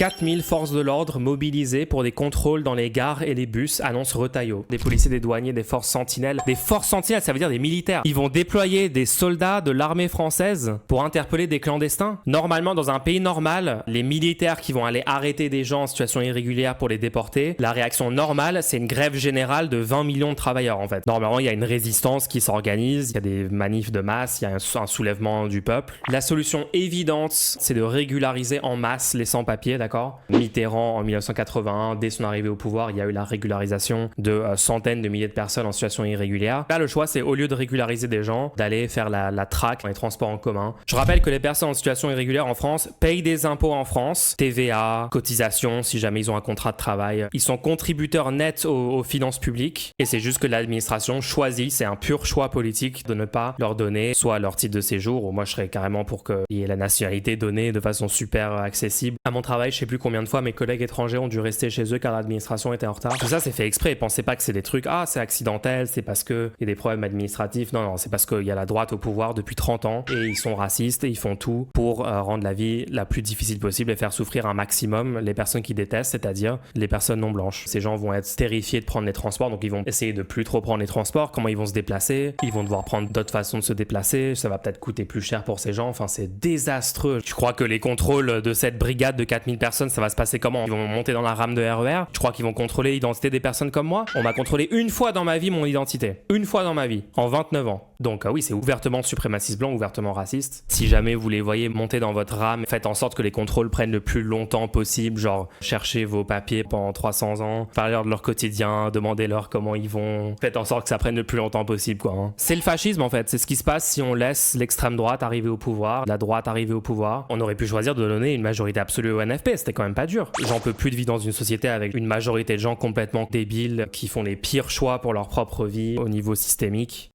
4000 forces de l'ordre mobilisées pour des contrôles dans les gares et les bus, annonce Retailleau. Des policiers, des douaniers, des forces sentinelles. Des forces sentinelles, ça veut dire des militaires. Ils vont déployer des soldats de l'armée française pour interpeller des clandestins. Normalement, dans un pays normal, les militaires qui vont aller arrêter des gens en situation irrégulière pour les déporter, la réaction normale, c'est une grève générale de 20 millions de travailleurs en fait. Normalement, il y a une résistance qui s'organise, il y a des manifs de masse, il y a un soulèvement du peuple. La solution évidente, c'est de régulariser en masse les sans-papiers, d'accord ? Mitterrand, en 1981, dès son arrivée au pouvoir, il y a eu la régularisation de centaines de milliers de personnes en situation irrégulière. Là, le choix, c'est au lieu de régulariser des gens, d'aller faire la traque dans les transports en commun. Je rappelle que les personnes en situation irrégulière en France payent des impôts en France, TVA, cotisations, si jamais ils ont un contrat de travail. Ils sont contributeurs nets aux finances publiques et c'est juste que l'administration choisit, c'est un pur choix politique de ne pas leur donner soit leur titre de séjour, ou moi je serais carrément pour qu'il y ait la nationalité donnée de façon super accessible. À mon travail, je sais plus combien de fois mes collègues étrangers ont dû rester chez eux car l'administration était en retard. Tout ça c'est fait exprès, pensez pas que c'est des trucs, c'est accidentel, c'est parce qu'il y a des problèmes administratifs. Non, c'est parce qu'il y a la droite au pouvoir depuis 30 ans et ils sont racistes et ils font tout pour rendre la vie la plus difficile possible et faire souffrir un maximum les personnes qui détestent, c'est-à-dire les personnes non blanches. Ces gens vont être terrifiés de prendre les transports, donc ils vont essayer de plus trop prendre les transports. Comment ils vont se déplacer? Ils vont devoir prendre d'autres façons de se déplacer, ça va peut-être coûter plus cher pour ces gens, enfin c'est désastreux. Tu crois que les contrôles de cette brigade de 4000 personnes, ça va se passer comment? Ils vont monter dans la rame de RER? Tu crois qu'ils vont contrôler l'identité des personnes comme moi? On m'a contrôlé une fois dans ma vie mon identité. Une fois dans ma vie, en 29 ans. Donc oui, c'est ouvertement suprémaciste blanc, ouvertement raciste. Si jamais vous les voyez monter dans votre rame, faites en sorte que les contrôles prennent le plus longtemps possible, genre cherchez vos papiers pendant 300 ans, parlez-leur de leur quotidien, demandez-leur comment ils vont, faites en sorte que ça prenne le plus longtemps possible quoi. C'est le fascisme en fait, c'est ce qui se passe si on laisse l'extrême droite arriver au pouvoir, la droite arriver au pouvoir. On aurait pu choisir de donner une majorité absolue au NFP, c'était quand même pas dur. J'en peux plus de vivre dans une société avec une majorité de gens complètement débiles qui font les pires choix pour leur propre vie au niveau systémique.